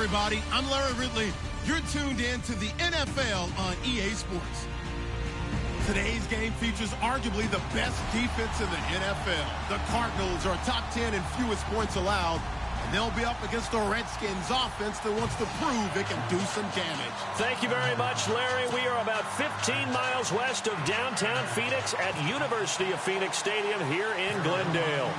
everybody. I'm Larry Ridley. You're tuned in to the NFL on EA Sports. Today's game features arguably the best defense in the NFL. The Cardinals are top 10 in fewest points allowed, and they'll be up against the Redskins offense that wants to prove it can do some damage. Thank you very much, Larry. We are about 15 miles west of downtown Phoenix at University of Phoenix Stadium here in Glendale.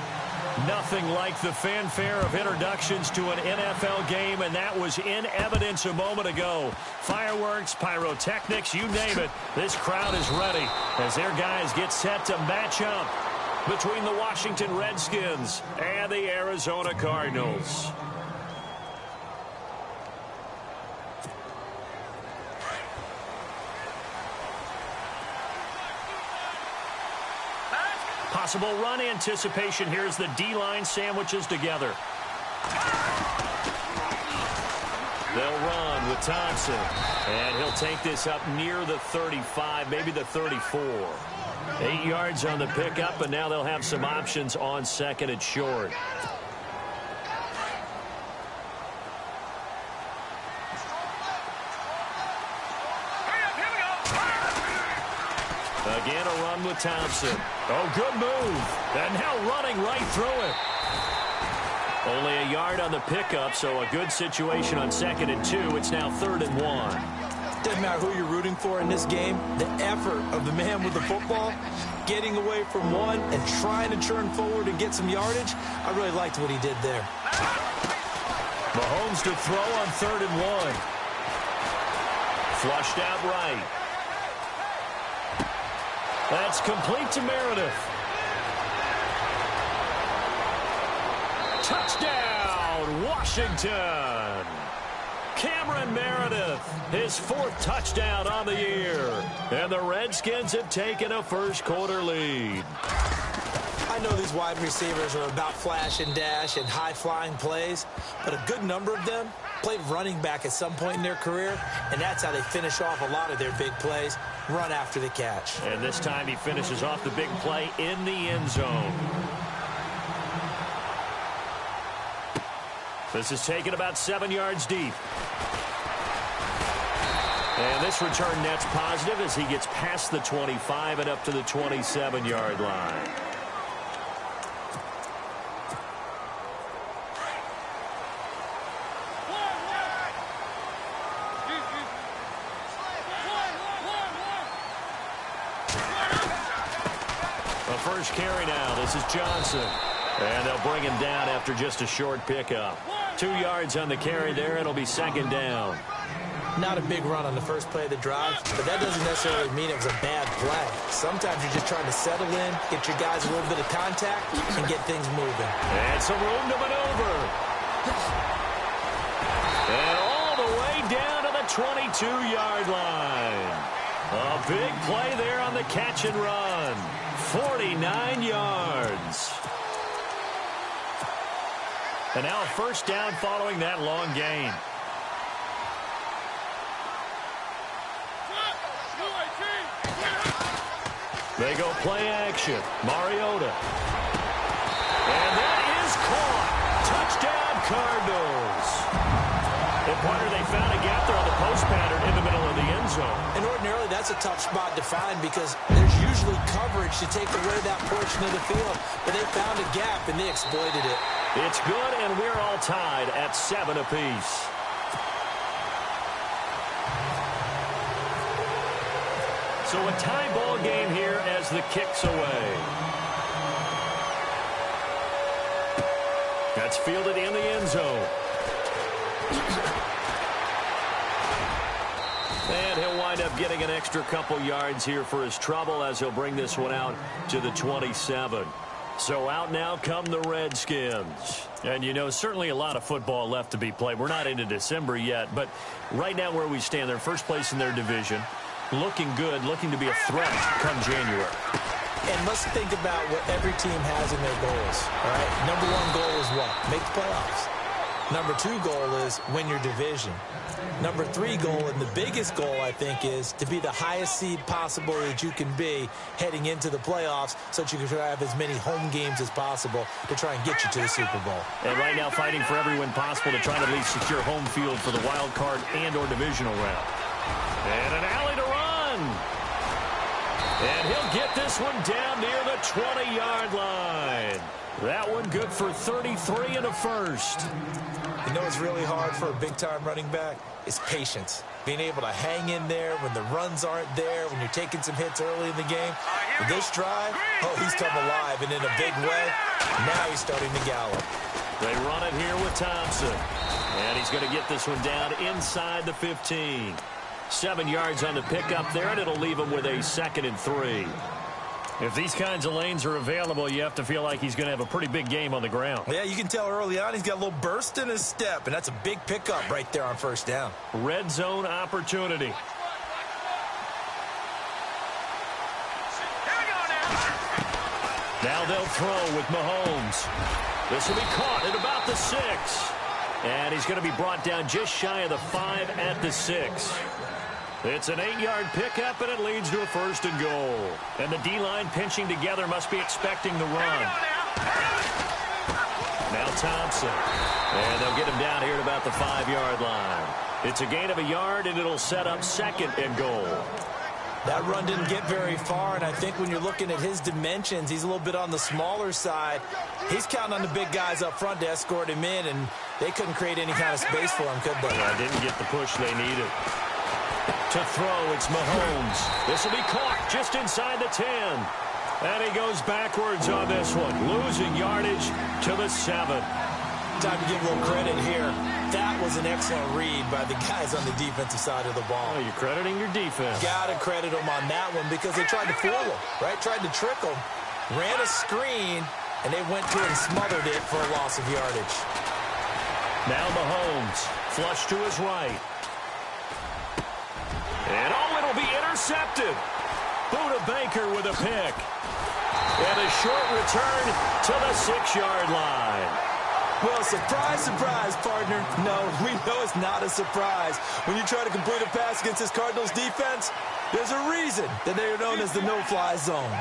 Nothing like the fanfare of introductions to an NFL game, and that was in evidence a moment ago. Fireworks, pyrotechnics, you name it. This crowd is ready as their guys get set to match up between the Washington Redskins and the Arizona Cardinals. Possible run anticipation here as the D-line sandwiches together. They'll run with Thompson. And he'll take this up near the 35, maybe the 34. 8 yards on the pickup, and now they'll have some options on second and short. Again, a run with Thompson. Oh, good move. And now running right through it. Only a yard on the pickup, so a good situation on second and 2. It's now 3rd and 1. Doesn't matter who you're rooting for in this game. The effort of the man with the football, getting away from one and trying to turn forward and get some yardage, I really liked what he did there. Mahomes to throw on 3rd and 1. Flushed out right. That's complete to Meredith. Touchdown, Washington. Cameron Meredith, his 4th touchdown on the year. And the Redskins have taken a first-quarter lead. I know these wide receivers are about flash and dash and high-flying plays, but a good number of them played running back at some point in their career, and that's how they finish off a lot of their big plays, run after the catch. And this time he finishes off the big play in the end zone. This is taken about 7 yards deep. And this return net's positive as he gets past the 25 and up to the 27-yard line. First carry now. This is Johnson. And they'll bring him down after just a short pickup. 2 yards on the carry there. It'll be 2nd down. Not a big run on the first play of the drive, but that doesn't necessarily mean it was a bad play. Sometimes you're just trying to settle in, get your guys a little bit of contact, and get things moving. And some room to maneuver. And all the way down to the 22-yard line. A big play there on the catch and run. 49 yards. And now a first down following that long gain. They go play action. Mariota. And that is caught. Touchdown, Cardinals. And partner, they found a gap there on the post pattern in the middle of the end zone. And ordinarily, that's a tough spot to find because there's usually coverage to take away that portion of the field. But they found a gap, and they exploited it. It's good, and we're all tied at 7 apiece. So a tie ball game here as the kick's away. That's fielded in the end zone. And he'll wind up getting an extra couple yards here for his trouble as he'll bring this one out to the 27. So out now come the Redskins. And, you know, certainly a lot of football left to be played. We're not into December yet, but right now where we stand, they're first place in their division. Looking good, looking to be a threat come January. And let's think about what every team has in their goals. All right, number one goal is what? Make the playoffs. Number 2 goal is win your division. Number 3 goal, and the biggest goal, I think, is to be the highest seed possible that you can be heading into the playoffs so that you can try to have as many home games as possible to try and get you to the Super Bowl. And right now fighting for every win possible to try to at least secure home field for the wild card and or divisional round. And an alley to run. And he'll get this one down near the 20-yard line. That one good for 33 and a first. You know what's really hard for a big-time running back? Is patience. Being able to hang in there when the runs aren't there, when you're taking some hits early in the game. With this drive, oh, he's come alive, and in a big way, now he's starting to gallop. They run it here with Thompson. And he's going to get this one down inside the 15. 7 yards on the pickup there, and it'll leave him with a 2nd and 3. If these kinds of lanes are available, you have to feel like he's going to have a pretty big game on the ground. Yeah, you can tell early on he's got a little burst in his step, and that's a big pickup right there on first down. Red zone opportunity. Now they'll throw with Mahomes. This will be caught at about the 6. And he's going to be brought down just shy of the 5 at the 6. It's an 8-yard pickup, and it leads to a 1st and goal. And the D-line pinching together must be expecting the run. Now Thompson. And they'll get him down here at about the 5-yard line. It's a gain of a yard, and it'll set up 2nd and goal. That run didn't get very far, and I think when you're looking at his dimensions, he's a little bit on the smaller side. He's counting on the big guys up front to escort him in, and they couldn't create any kind of space for him, could they? Yeah, didn't get the push they needed. To throw, it's Mahomes. This will be caught just inside the 10. And he goes backwards on this one, losing yardage to the 7. Time to give a little credit here. That was an excellent read by the guys on the defensive side of the ball. Oh, you're crediting your defense. Got to credit them on that one because they tried to fool him, right? Tried to trick him. Ran a screen, and they went to it and smothered it for a loss of yardage. Now Mahomes, flush to his right. And oh, it'll be intercepted. Buda Baker with a pick. And a short return to the 6-yard line. Well, surprise, surprise, partner. No, we know it's not a surprise. When you try to complete a pass against this Cardinals defense, there's a reason that they are known as the no-fly zone.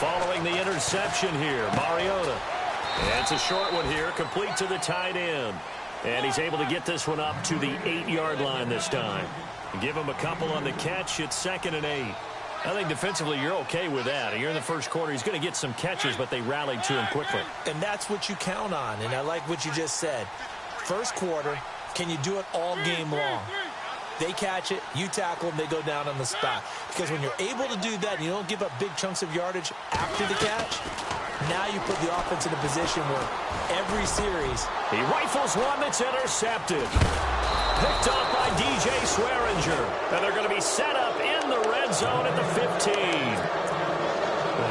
Following the interception here, Mariota. And it's a short one here, complete to the tight end. And he's able to get this one up to the 8-yard line this time. Give him a couple on the catch. It's 2nd and 8. I think defensively you're okay with that. You're in the first quarter. He's going to get some catches, but they rallied to him quickly. And that's what you count on, and I like what you just said. First quarter, can you do it all game long? They catch it, you tackle them, they go down on the spot. Because when you're able to do that and you don't give up big chunks of yardage after the catch, now you put the offense in a position where every series... He rifles one that's intercepted. Picked off by DJ Swearinger. And they're going to be set up in the red zone at the 15.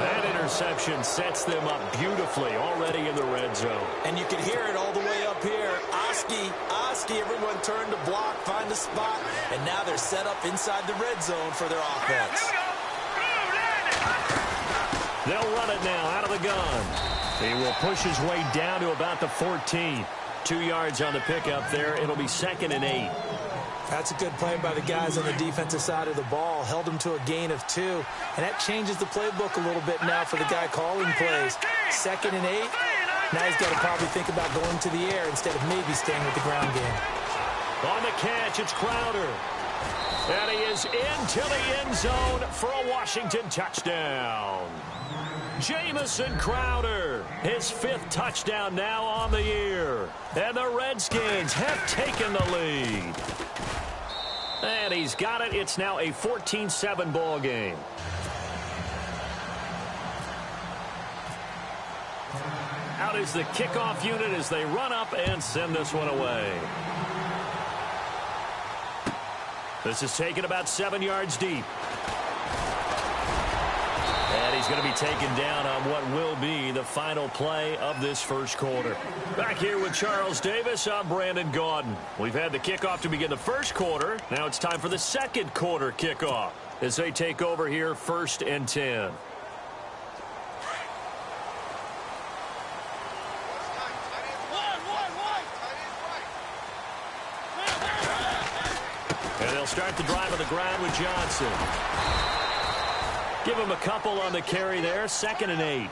That interception sets them up beautifully already in the red zone. And you can hear it all the way up here. Oski, everyone turned to block, find a spot, and now they're set up inside the red zone for their offense. They'll run it now out of the gun. He will push his way down to about the 14. 2 yards on the pickup there. It'll be 2nd and 8. That's a good play by the guys on the defensive side of the ball. Held them to a gain of 2. And that changes the playbook a little bit now for the guy calling plays. 2nd and 8. Now he's got to probably think about going to the air instead of maybe staying with the ground game. On the catch, it's Crowder. And he is into the end zone for a Washington touchdown. Jamison Crowder, his 5th touchdown now on the year. And the Redskins have taken the lead. And he's got it. It's now a 14-7 ball game. Out is the kickoff unit as they run up and send this one away. This is taken about 7 yards deep. And he's going to be taken down on what will be the final play of this first quarter. Back here with Charles Davis, I'm Brandon Gaudin. We've had the kickoff to begin the first quarter. Now it's time for the second quarter kickoff as they take over here 1st and 10. They'll start the drive on the ground with Johnson. Give him a couple on the carry there. 2nd and 8.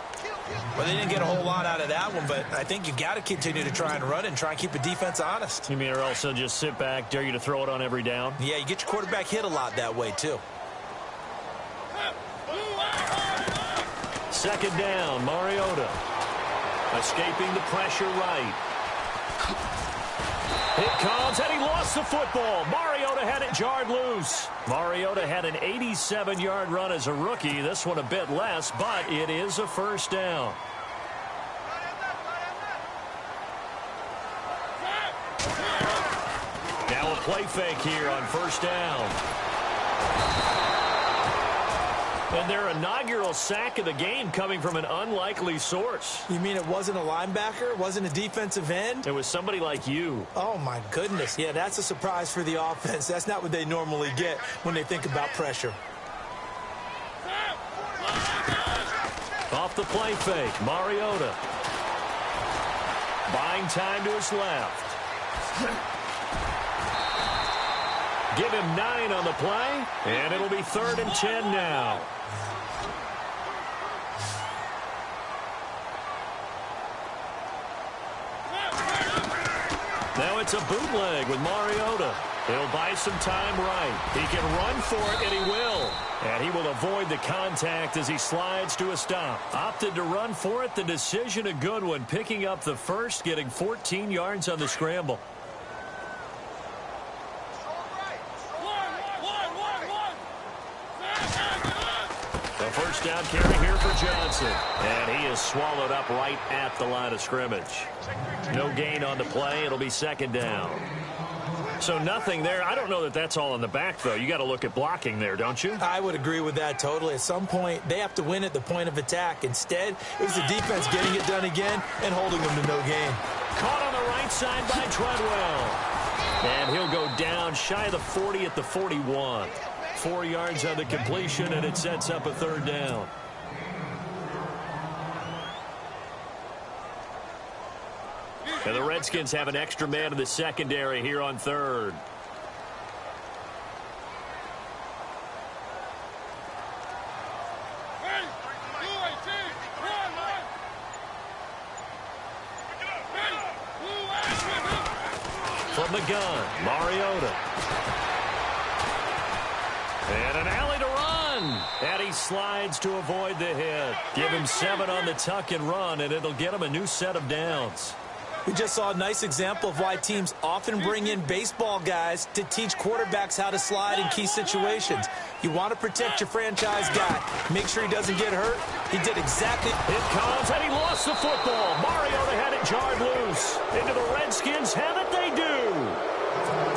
Well, they didn't get a whole lot out of that one, but I think you got to continue to try and run and try and keep the defense honest. You mean or also just sit back, dare you to throw it on every down? Yeah, you get your quarterback hit a lot that way, too. 2nd down, Mariota. Escaping the pressure right. It comes, and he lost the football. Mariota had it jarred loose. Mariota had an 87-yard run as a rookie. This one a bit less, but it is a 1st down. Now a play fake here on 1st down. And their inaugural sack of the game coming from an unlikely source. You mean it wasn't a linebacker? It wasn't a defensive end? It was somebody like you. Oh, my goodness. Yeah, that's a surprise for the offense. That's not what they normally get when they think about pressure. Off the play fake, Mariota. Buying time to his left. Give him 9 on the play, and it'll be 3rd and 10 now. Now it's a bootleg with Mariota. He'll buy some time right. He can run for it, and he will. And he will avoid the contact as he slides to a stop. Opted to run for it. The decision a good one. Picking up the first, getting 14 yards on the scramble. The 1st down carry here for Johnson. And he is swallowed up right at the line of scrimmage. No gain on the play. It'll be 2nd down. So nothing there. I don't know that that's all in the back, though. You got to look at blocking there, don't you? I would agree with that totally. At some point, they have to win at the point of attack. Instead, it was the defense getting it done again and holding them to no gain. Caught on the right side by Treadwell. And he'll go down shy of the 40 at the 41. 4 yards on the completion, and it sets up a 3rd down. And the Redskins have an extra man in the secondary here on 3rd. From the gun, Mariota. And an alley to run. And he slides to avoid the hit. Give him 7 on the tuck and run, and it'll get him a new set of downs. We just saw a nice example of why teams often bring in baseball guys to teach quarterbacks how to slide in key situations. You want to protect your franchise guy. Make sure he doesn't get hurt. He did exactly. It comes, and he lost the football. Mariota had it jarred loose. Into the Redskins have it, they do.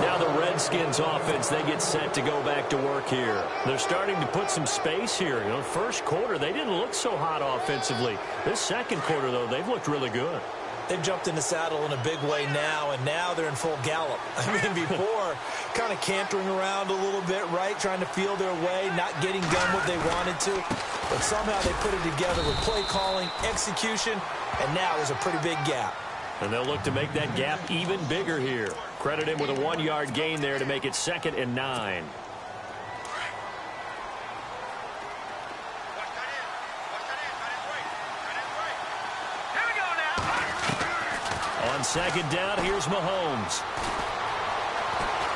Now the Redskins offense, they get set to go back to work here. They're starting to put some space here. You know, 1st quarter, they didn't look so hot offensively. This 2nd quarter, though, they've looked really good. They've jumped in the saddle in a big way now, and now they're in full gallop. I mean, before, kind of cantering around a little bit, right, trying to feel their way, not getting done what they wanted to. But somehow they put it together with play calling, execution, and now there's a pretty big gap. And they'll look to make that gap even bigger here. Credit him with a 1-yard gain there to make it 2nd and 9. On 2nd down, here's Mahomes.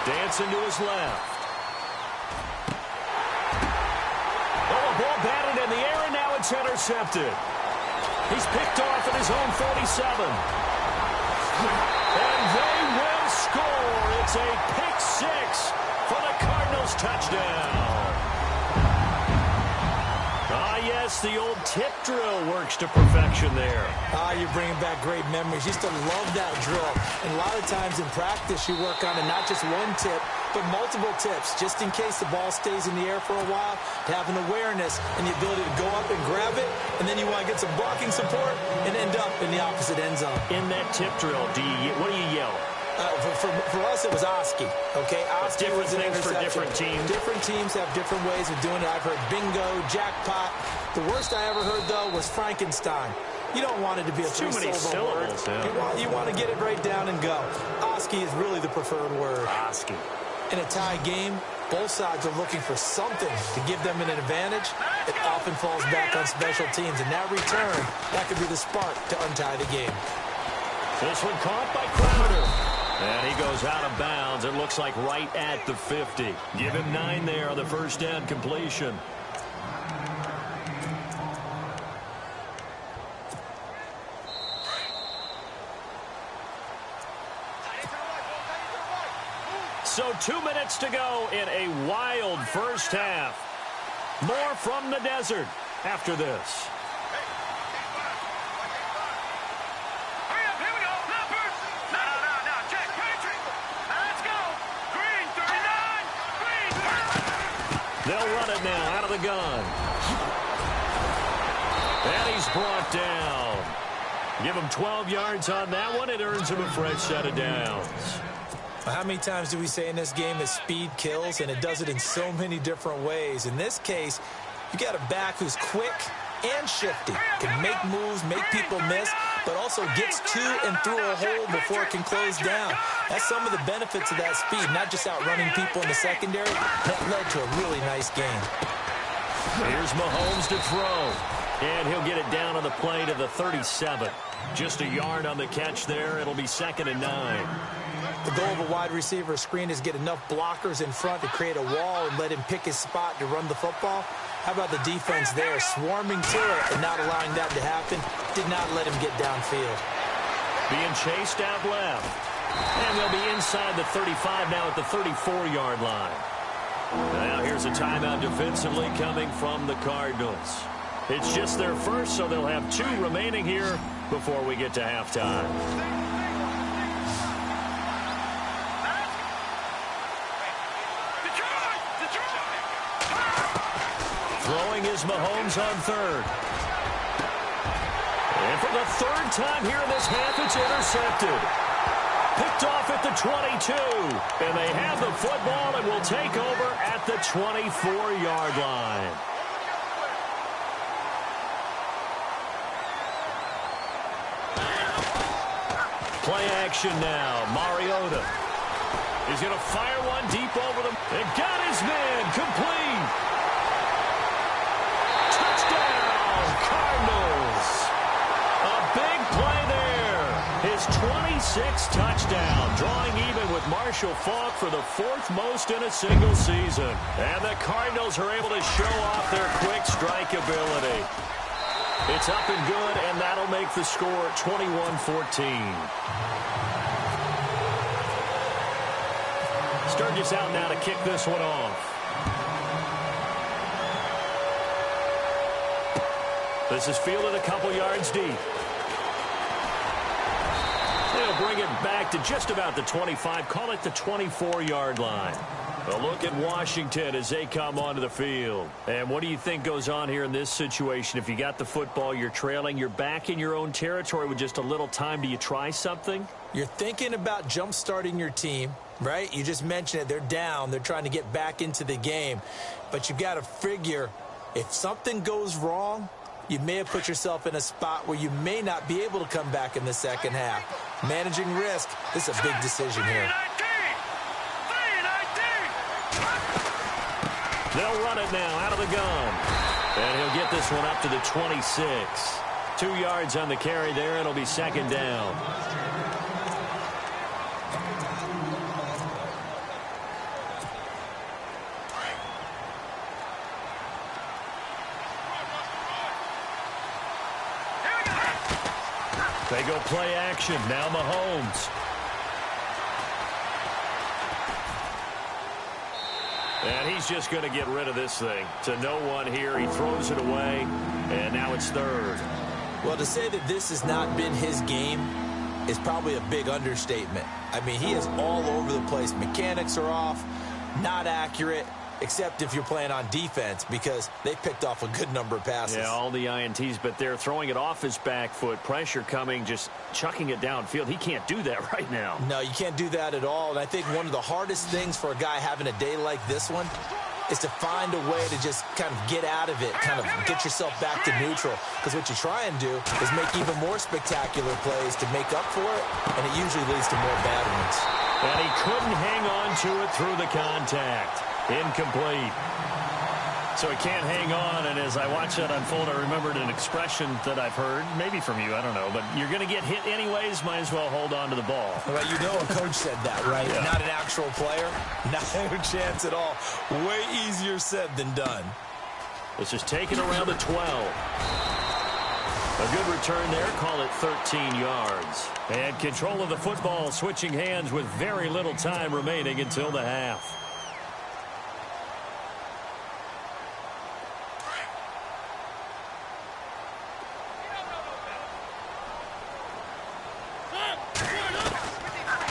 Dancing to his left. Oh, a ball batted in the air, and now it's intercepted. He's picked off at his own 47. And they will score. It's a pick 6 for the Cardinals touchdown. Ah, yes, the old tip drill works to perfection there. Ah, you're bringing back great memories. Used to love that drill. And a lot of times in practice, you work on it, not just one tip, but multiple tips, just in case the ball stays in the air for a while, to have an awareness and the ability to go up and grab it, and then you want to get some blocking support and end up in the opposite end zone. In that tip drill, what do you yell? For us, it was Oski. Okay, Oski different was an things for interception. different teams. Different teams have different ways of doing it. I've heard bingo, jackpot. The worst I ever heard, though, was Frankenstein. You don't want it to be a too many syllables. Yeah. You want to get it right down and go. Oski is really the preferred word. Oski. In a tie game, Both sides are looking for something to give them an advantage. It often falls back on special teams, and that return, that could be the spark to untie the game. This one caught by Crowder. And he goes out of bounds. It looks like right at the 50. Give him 9 there on the first down completion. So 2 minutes to go in a wild first half. More from the desert after this. They'll run it now out of the gun. And he's brought down. Give him 12 yards on that one. It earns him a fresh set of downs. How many times do we say in this game that speed kills, and it does it in so many different ways? In this case, you got a back who's quick and shifty, can make moves, make people miss, but also gets to and through a hole before it can close down. That's some of the benefits of that speed, not just outrunning people in the secondary. That led to a really nice game. Here's Mahomes to throw, and he'll get it down on the play to the 37. Just a yard on the catch there. It'll be 2nd and 9. The goal of a wide receiver screen is get enough blockers in front to create a wall and let him pick his spot to run the football. How about the defense there, swarming to it and not allowing that to happen? Did not let him get downfield. Being chased out left. And they'll be inside the 35 now at the 34-yard line. Now here's a timeout defensively coming from the Cardinals. It's just their first, so they'll have 2 remaining here before we get to halftime. Throwing is Mahomes on 3rd. And for the 3rd time here in this half, it's intercepted. Picked off at the 22. And they have the football and will take over at the 24-yard line. Play action now. Mariota. He's going to fire one deep over them. And got his man complete. Cardinals. A big play there. His 26th touchdown, drawing even with Marshall Faulk for the 4th most in a single season. And the Cardinals are able to show off their quick strike ability. It's up and good, and that'll make the score 21-14. Sturgis out now to kick this one off. This is fielded a couple yards deep. They'll bring it back to just about the 25. Call it the 24-yard line. A look at Washington as they come onto the field. And what do you think goes on here in this situation? If you got the football, you're trailing, you're back in your own territory with just a little time. Do you try something? You're thinking about jump-starting your team, right? You just mentioned it. They're down. They're trying to get back into the game. But you've got to figure if something goes wrong, you may have put yourself in a spot where you may not be able to come back in the second half. Managing risk, this is a big decision here. They'll run it now out of the gun. And he'll get this one up to the 26. 2 yards on the carry there. It'll be 2nd down. They go play action. Now Mahomes. And he's just going to get rid of this thing. To no one here. He throws it away. And now it's 3rd. Well, to say that this has not been his game is probably a big understatement. I mean, he is all over the place. Mechanics are off, not accurate, except if you're playing on defense, because they picked off a good number of passes. Yeah, all the INTs, but they're throwing it off his back foot. Pressure coming, just chucking it downfield. He can't do that right now. No, you can't do that at all. And I think one of the hardest things for a guy having a day like this one is to find a way to just kind of get out of it, kind of get yourself back to neutral. Because what you try and do is make even more spectacular plays to make up for it, and it usually leads to more bad ones. And he couldn't hang on to it through the contact. Incomplete. So he can't hang on, and as I watch that unfold, I remembered an expression that I've heard, maybe from you, I don't know, but you're going to get hit anyways, might as well hold on to the ball. Well, you know a coach said that, right? Yeah. Not an actual player. Not a chance at all. Way easier said than done. This is taken around the 12. A good return there, call it 13 yards. And control of the football, switching hands with very little time remaining until the half.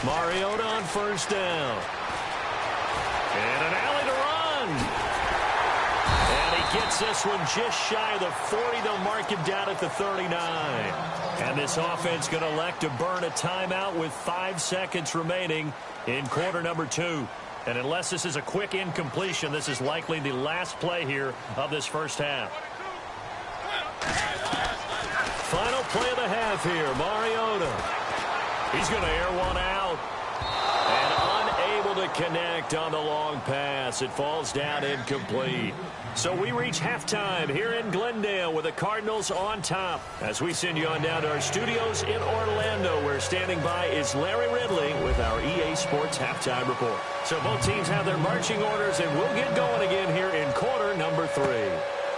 Mariota on first down. And an alley to run. And he gets this one just shy of the 40. They'll mark him down at the 39. And this offense going to elect to burn a timeout with 5 seconds remaining in quarter number 2. And unless this is a quick incompletion, this is likely the last play here of this first half. Final play of the half here, Mariota. He's going to air one out. And unable to connect on the long pass. It falls down incomplete. So we reach halftime here in Glendale with the Cardinals on top. As we send you on down to our studios in Orlando, where standing by is Larry Ridley with our EA Sports Halftime Report. So both teams have their marching orders, and we'll get going again here in quarter number 3.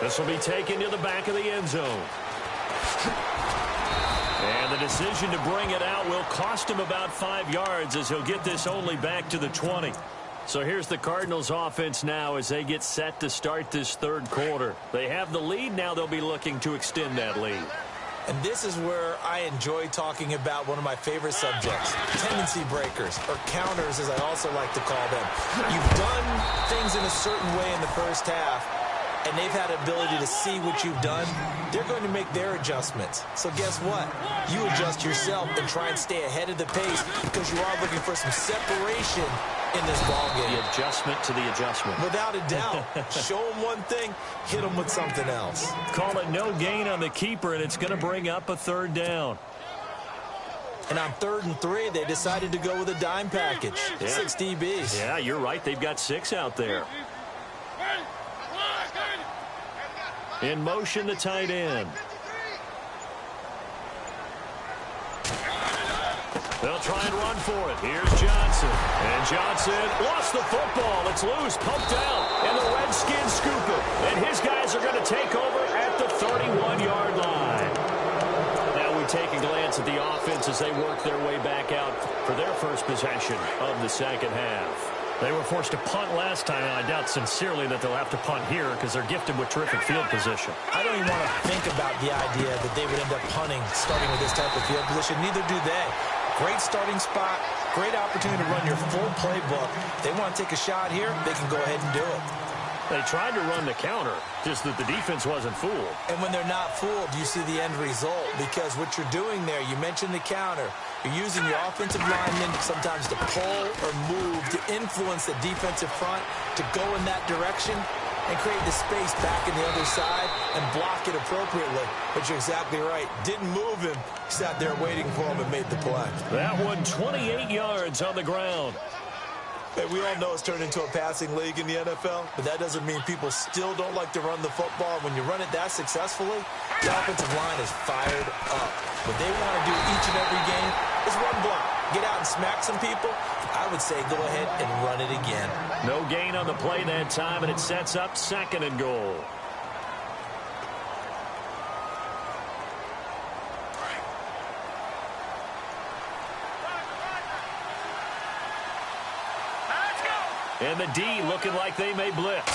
This will be taken to the back of the end zone. And the decision to bring it out will cost him about 5 yards, as he'll get this only back to the 20. So here's the Cardinals offense now as they get set to start this third quarter. They have the lead. Now they'll be looking to extend that lead. And this is where I enjoy talking about one of my favorite subjects, tendency breakers, or counters as I also like to call them. You've done things in a certain way in the first half, and they've had ability to see what you've done. They're going to make their adjustments. So guess what? You adjust yourself and try and stay ahead of the pace, because you are looking for some separation in this ballgame. The adjustment to the adjustment. Without a doubt. Show them one thing, hit them with something else. Call it no gain on the keeper, and it's going to bring up a third down. And on 3rd and 3, they decided to go with a dime package. Yeah. 6 DBs. Yeah, you're right. They've got 6 out there. In motion, the tight end. They'll try and run for it. Here's Johnson. And Johnson lost the football. It's loose, poked out. And the Redskins scoop it. And his guys are going to take over at the 31-yard line. Now we take a glance at the offense as they work their way back out for their first possession of the second half. They were forced to punt last time, and I doubt sincerely that they'll have to punt here because they're gifted with terrific field position. I don't even want to think about the idea that they would end up punting starting with this type of field position. Neither do they. Great starting spot, great opportunity to run your full playbook. They want to take a shot here, they can go ahead and do it. They tried to run the counter, just that the defense wasn't fooled. And when they're not fooled, you see the end result, because what you're doing there, you mentioned the counter. You're using your offensive linemen sometimes to pull or move to influence the defensive front to go in that direction and create the space back in the other side and block it appropriately. But you're exactly right. Didn't move him. Sat there waiting for him and made the play. That one 28 yards on the ground. Hey, we all know it's turned into a passing league in the NFL, but that doesn't mean people still don't like to run the football. When you run it that successfully, the offensive line is fired up. What they want to do each and every game is run block. Get out and smack some people. I would say go ahead and run it again. No gain on the play that time, and it sets up 2nd and goal. And the D looking like they may blitz.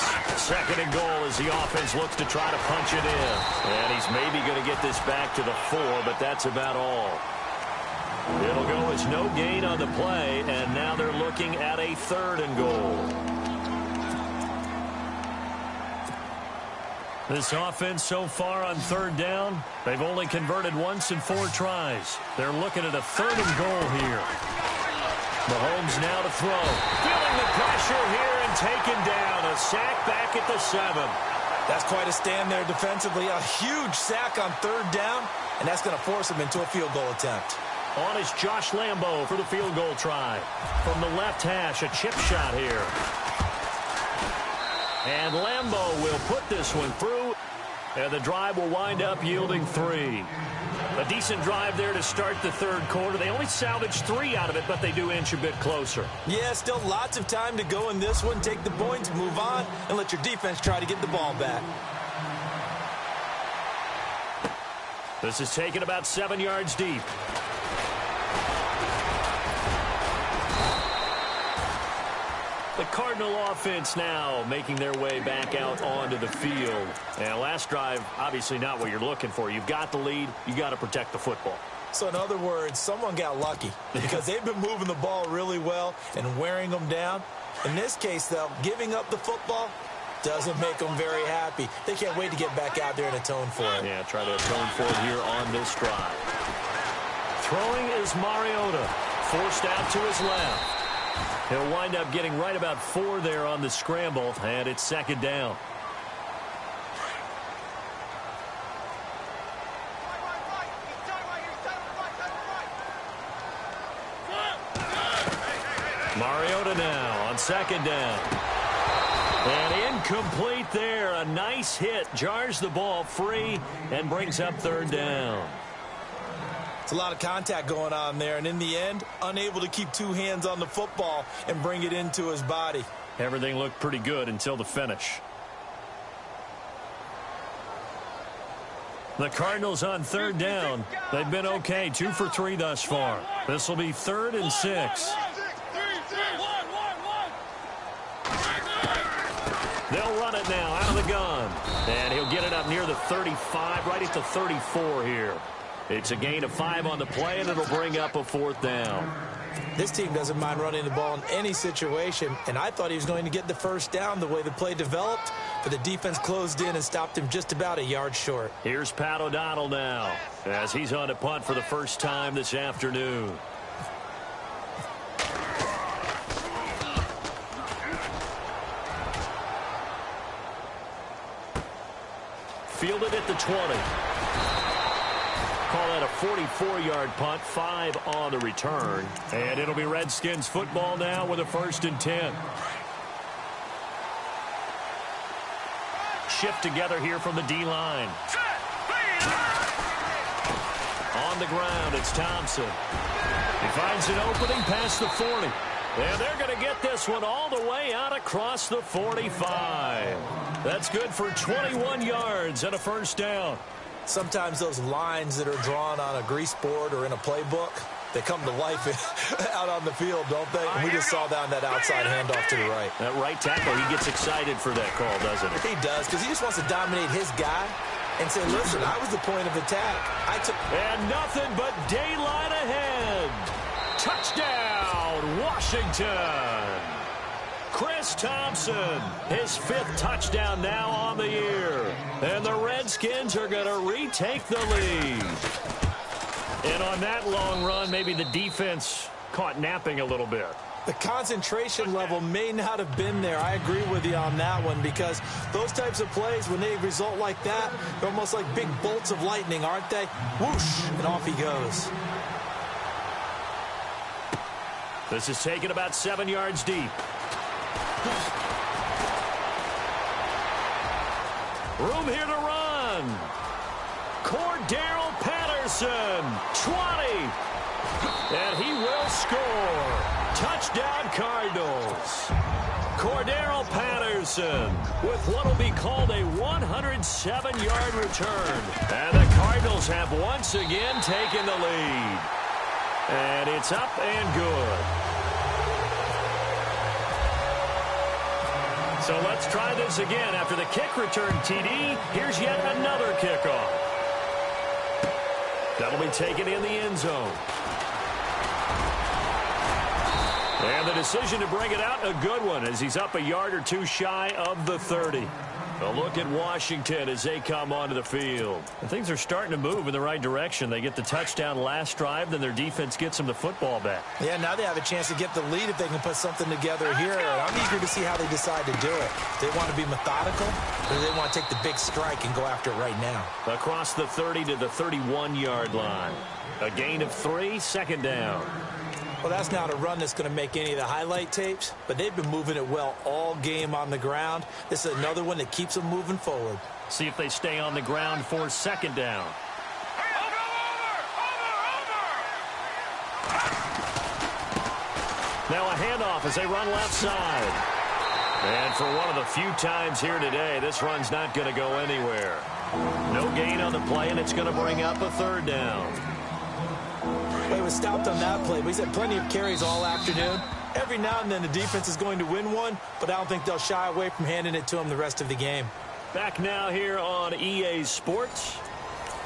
2nd and goal as the offense looks to try to punch it in. And he's maybe going to get this back to the 4, but that's about all. It'll go as no gain on the play, and now they're looking at a 3rd and goal. This offense so far on 3rd down, they've only converted once in 4 tries. They're looking at a 3rd and goal here. Mahomes now to throw. Feeling the pressure here and taken down. A sack back at the 7. That's quite a stand there defensively. A huge sack on 3rd down, and that's going to force him into a field goal attempt. On is Josh Lambo for the field goal try. From the left hash, a chip shot here. And Lambeau will put this one through, and the drive will wind up yielding 3. A decent drive there to start the third quarter. They only salvaged 3 out of it, but they do inch a bit closer. Yeah, still lots of time to go in this one. Take the points, move on, and let your defense try to get the ball back. This is taken about 7 yards deep. The Cardinal offense now making their way back out onto the field. And last drive, obviously not what you're looking for. You've got the lead. You got to protect the football. So in other words, someone got lucky because they've been moving the ball really well and wearing them down. In this case, though, giving up the football doesn't make them very happy. They can't wait to get back out there and atone for it. Yeah, try to atone for it here on this drive. Throwing is Mariota. Forced out to his left. He'll wind up getting right about 4 there on the scramble, and it's second down. Mariota now on second down. And incomplete there. A nice hit. Jars the ball free and brings up third down. It's a lot of contact going on there, and in the end, unable to keep 2 hands on the football and bring it into his body. Everything looked pretty good until the finish. The Cardinals on third down. They've been okay, 2 for 3 thus far. This will be 3rd and 6. They'll run it now out of the gun. And he'll get it up near the 35, right at the 34 here. It's a gain of 5 on the play, and it'll bring up a 4th down. This team doesn't mind running the ball in any situation, and I thought he was going to get the first down the way the play developed, but the defense closed in and stopped him just about a yard short. Here's Pat O'Donnell now, as he's on a punt for the first time this afternoon. Fielded at the 20. Call that a 44-yard punt, 5 on the return. And it'll be Redskins football now with a 1st and 10. Shift together here from the D-line. On the ground, it's Thompson. He finds an opening past the 40. And they're going to get this one all the way out across the 45. That's good for 21 yards and a 1st down. Sometimes those lines that are drawn on a grease board or in a playbook, they come to life out on the field, don't they? And we just saw down that outside handoff to the right. That right tackle, he gets excited for that call, doesn't he? He does, because he just wants to dominate his guy and say, listen, I was the point of attack. And nothing but daylight ahead. Touchdown, Washington. Chris Thompson, his 5th touchdown now on the year. And the Redskins are going to retake the lead. And on that long run, maybe the defense caught napping a little bit. The concentration level may not have been there. I agree with you on that one, because those types of plays, when they result like that, they're almost like big bolts of lightning, aren't they? Whoosh, and off he goes. This is taken about 7 yards deep. Room here to run. Cordero Patterson, 20. And he will score. Touchdown, Cardinals. Cordero Patterson with what will be called a 107-yard return. And the Cardinals have once again taken the lead. And it's up and good. So let's try this again. After the kick return, TD, here's yet another kickoff. That'll be taken in the end zone. And the decision to bring it out, a good one, as he's up a yard or 2 shy of the 30. A look at Washington as they come onto the field. And things are starting to move in the right direction. They get the touchdown last drive, then their defense gets them the football back. Yeah, now they have a chance to get the lead if they can put something together here. And I'm eager to see how they decide to do it. Do they want to be methodical, or do they want to take the big strike and go after it right now? Across the 30 to the 31-yard line. A gain of 3, second down. Well, that's not a run that's going to make any of the highlight tapes, but they've been moving it well all game on the ground. This is another one that keeps them moving forward. See if they stay on the ground for second down. Now a handoff as they run left side. And for one of the few times here today, this run's not going to go anywhere. No gain on the play, and it's going to bring up a third down. Well, he was stopped on that play, but he's had plenty of carries all afternoon. Every now and then the defense is going to win one, but I don't think they'll shy away from handing it to him the rest of the game. Back now here on EA Sports.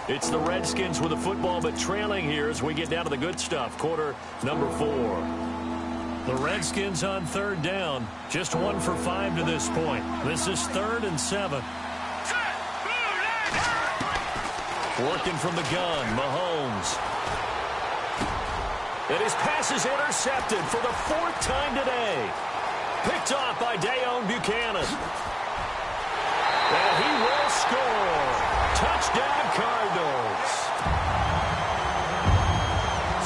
It's the Redskins with the football, but trailing here as we get down to the good stuff. Quarter number 4. The Redskins on third down. Just 1 for 5 to this point. This is 3rd and 7. Working from the gun, Mahomes. And his pass is intercepted for the 4th time today. Picked off by Dayon Buchanan. And he will score. Touchdown, Cardinals.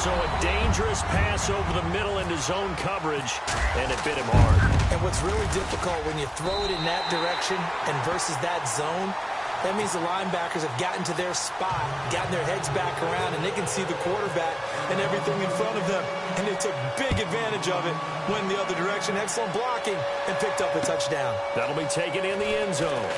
So a dangerous pass over the middle into zone coverage, and it bit him hard. And what's really difficult when you throw it in that direction and versus that zone, that means the linebackers have gotten to their spot, gotten their heads back around, and they can see the quarterback and everything in front of them. And they took big advantage of it, went the other direction, excellent blocking, and picked up a touchdown. That'll be taken in the end zone.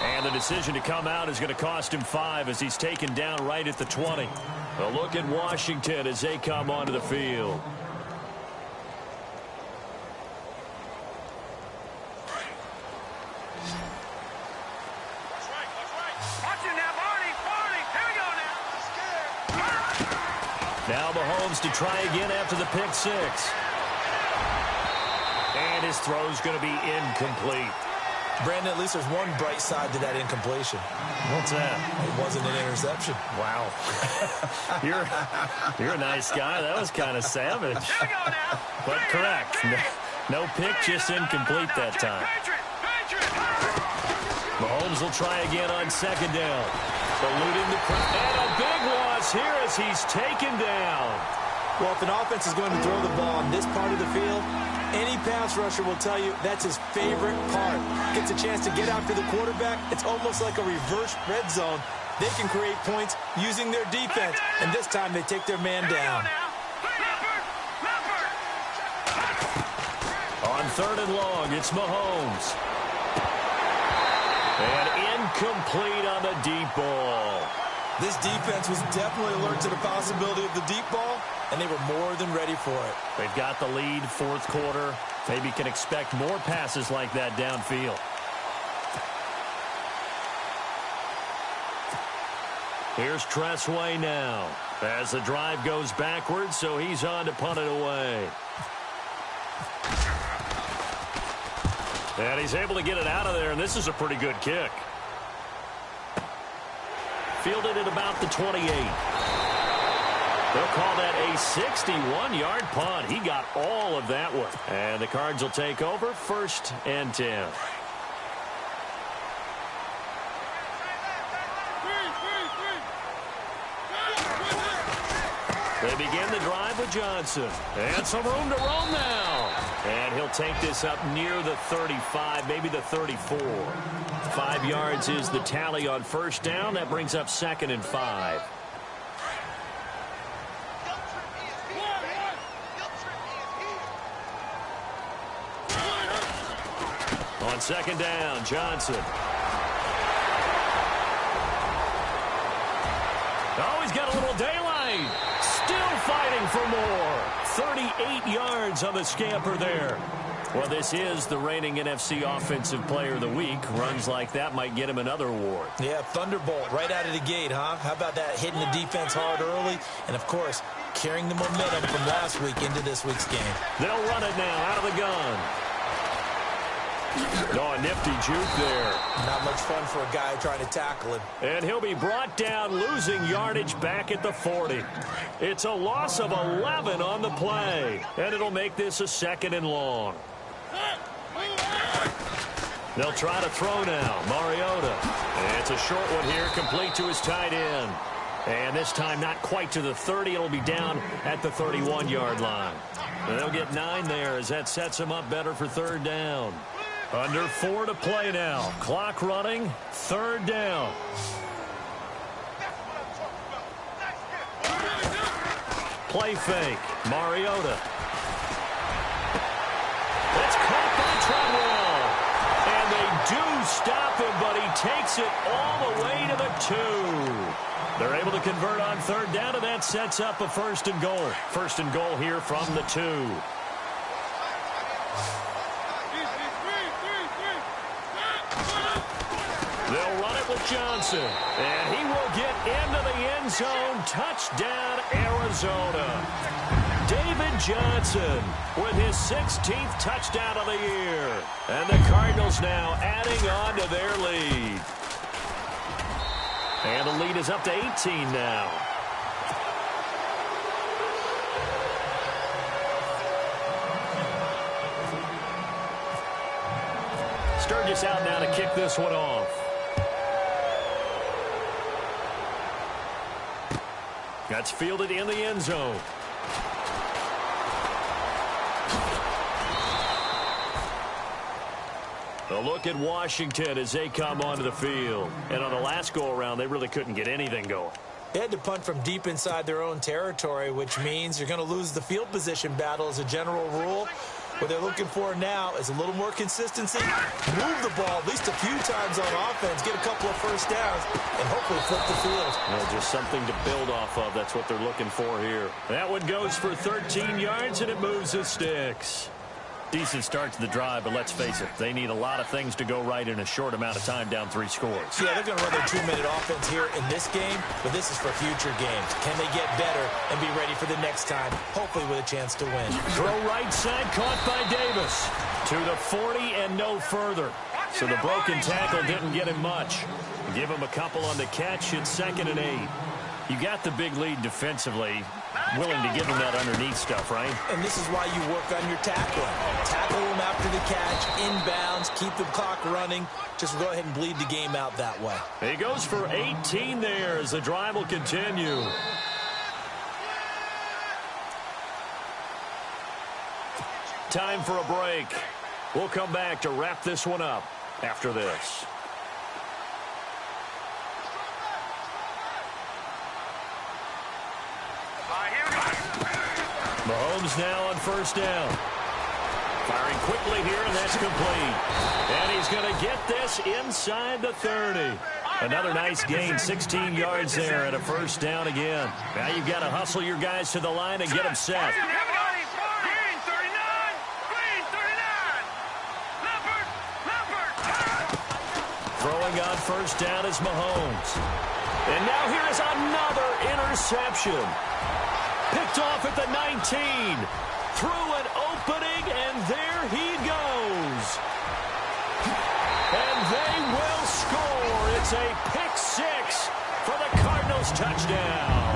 And the decision to come out is going to cost him 5 as he's taken down right at the 20. A look at Washington as they come onto the field. Now Mahomes to try again after the pick 6. And his throw's going to be incomplete. Brandon, at least there's one bright side to that incompletion. What's that? It wasn't an interception. Wow. You're a nice guy. That was kind of savage. But correct. No pick, just incomplete that time. Mahomes will try again on second down. Eluding the pressure. And a big loss here as he's taken down. Well, if an offense is going to throw the ball on this part of the field, any pass rusher will tell you that's his favorite part. Gets a chance to get after the quarterback. It's almost like a reverse red zone. They can create points using their defense, and this time they take their man down. On 3rd and long, it's Mahomes. And incomplete on the deep ball. This defense was definitely alert to the possibility of the deep ball, and they were more than ready for it. They've got the lead, 4th quarter. Maybe can expect more passes like that downfield. Here's Tressway now. As the drive goes backwards, so he's on to punt it away. And he's able to get it out of there, and this is a pretty good kick. Fielded at about the 28. They'll call that a 61-yard punt. He got all of that one. And the Cards will take over 1st and 10. They begin the drive with Johnson. And some room to roam now. And he'll take this up near the 35, maybe the 34. 5 yards is the tally on 1st down. That brings up 2nd and 5. On 2nd down, Johnson. Oh, he's got a little daylight. Still fighting for more. 38 yards on the scamper there. Well, this is the reigning NFC Offensive Player of the Week. Runs like that might get him another award. Yeah, Thunderbolt right out of the gate, huh? How about that, hitting the defense hard early? And, of course, carrying the momentum from last week into this week's game. They'll run it now out of the gun. Oh, a nifty juke there. Not much fun for a guy trying to tackle him. And he'll be brought down, losing yardage back at the 40. It's a loss of 11 on the play. And it'll make this a 2nd and long. They'll try to throw now. Mariota. And it's a short one here, complete to his tight end. And this time not quite to the 30. It'll be down at the 31-yard line. And they'll get 9 there as that sets them up better for 3rd down. Under 4 to play now. Clock running. 3rd down. Play fake. Mariota. That's caught by Treadwell. And they do stop him, but he takes it all the way to the 2. They're able to convert on 3rd down, and that sets up a 1st and goal. 1st and goal here from the 2. They'll run it with Johnson, and he will get into the end zone. Touchdown, Arizona. David Johnson with his 16th touchdown of the year. And the Cardinals now adding on to their lead. And the lead is up to 18 now. Sturgis out now to kick this one off. That's fielded in the end zone. A look at Washington as they come onto the field. And on the last go-around, they really couldn't get anything going. They had to punt from deep inside their own territory, which means you're going to lose the field position battle as a general rule. What they're looking for now is a little more consistency. Move the ball at least a few times on offense, get a couple of 1st downs, and hopefully flip the field. Well, just something to build off of. That's what they're looking for here. That one goes for 13 yards, and it moves the sticks. Decent start to the drive, but let's face it, they need a lot of things to go right in a short amount of time, down 3 scores. Yeah, they're going to run their 2-minute offense here in this game, but this is for future games. Can they get better and be ready for the next time, hopefully with a chance to win? Throw right side, caught by Davis. To the 40 and no further. So the broken tackle didn't get him much. Give him a couple on the catch. It's 2nd and 8. You got the big lead defensively. Willing to give him that underneath stuff, right? And this is why you work on your tackling. Tackle him after the catch, inbounds, keep the clock running. Just go ahead and bleed the game out that way. He goes for 18 there as the drive will continue. Time for a break. We'll come back to wrap this one up after this. Mahomes now on 1st down. Firing quickly here, and that's complete. And he's going to get this inside the 30. Another nice gain, 16 yards there, and a 1st down again. Now you've got to hustle your guys to the line and get them set. Throwing on 1st down is Mahomes. And now here is another interception. Picked off at the 19. Through an opening, and there he goes. And they will score. It's a pick 6 for the Cardinals touchdown.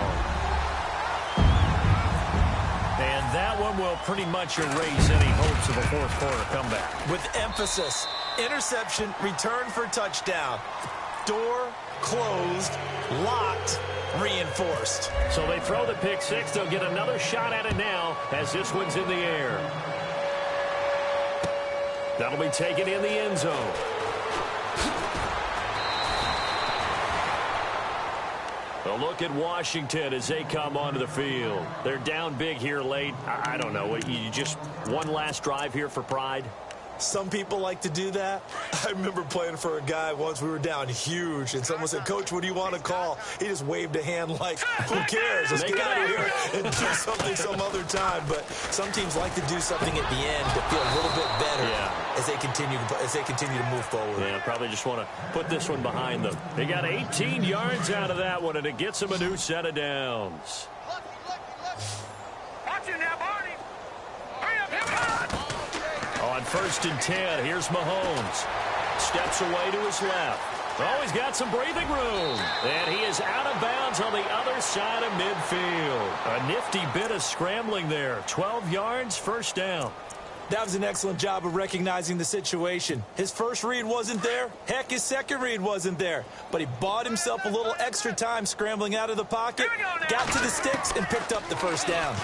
And that one will pretty much erase any hopes of a 4th quarter comeback. With emphasis, interception, return for touchdown. Door closed, locked, reinforced. So they throw the pick 6. They'll get another shot at it now as this one's in the air. That'll be taken in the end zone. A look at Washington as they come onto the field. They're down big here late. I don't know. You just one last drive here for pride? Some people like to do that. I remember playing for a guy once. We were down huge, and someone said, "Coach, what do you want to call?" He just waved a hand like, "Who cares? Let's get out of here and do something some other time." But some teams like to do something at the end to feel a little bit better as they continue to move forward. Yeah, probably just want to put this one behind them. They got 18 yards out of that one, and it gets them a new set of downs. Watch it now, Barney. Hurry up, hurry up. On 1st and 10, here's Mahomes. Steps away to his left. Oh, he's got some breathing room. And he is out of bounds on the other side of midfield. A nifty bit of scrambling there. 12 yards, 1st down. That was an excellent job of recognizing the situation. His first read wasn't there. Heck, his second read wasn't there. But he bought himself a little extra time scrambling out of the pocket, got to the sticks, and picked up the first down.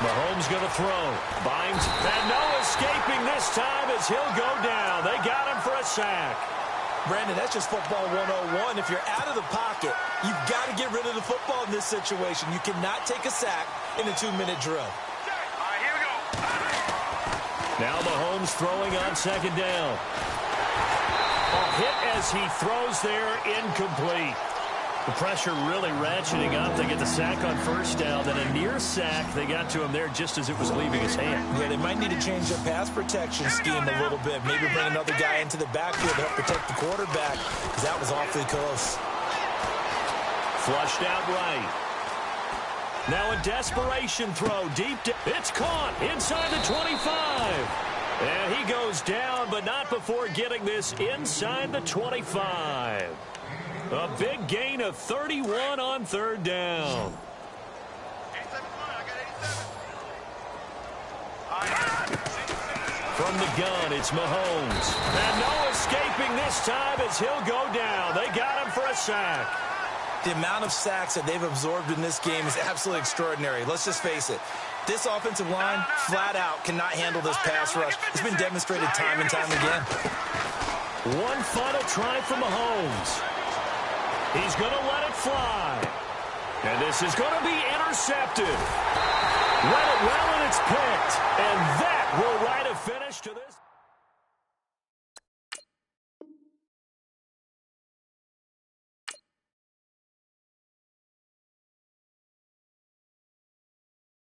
Mahomes going to throw. Binds, and no escaping this time as he'll go down. They got him for a sack. Brandon, that's just football 101. If you're out of the pocket, you've got to get rid of the football in this situation. You cannot take a sack in a 2-minute drill. Now Mahomes throwing on second down. A hit as he throws there, incomplete. The pressure really ratcheting up. They get the sack on first down, then a near sack. They got to him there just as it was leaving his hand. Yeah, they might need to change their pass protection scheme a little bit. Maybe bring another guy into the backfield to help protect the quarterback, because that was awfully close. Flushed out right. Now a desperation throw deep. It's caught inside the 25. And he goes down, but not before getting this inside the 25. A big gain of 31 on third down. From the gun, it's Mahomes. And no escaping this time as he'll go down. They got him for a sack. The amount of sacks that they've absorbed in this game is absolutely extraordinary. Let's just face it. This offensive line, flat out, cannot handle this pass rush. It's been demonstrated time and time again. One final try for Mahomes. He's going to let it fly. And this is going to be intercepted. Read it well, and it's picked. And that will write a finish to this.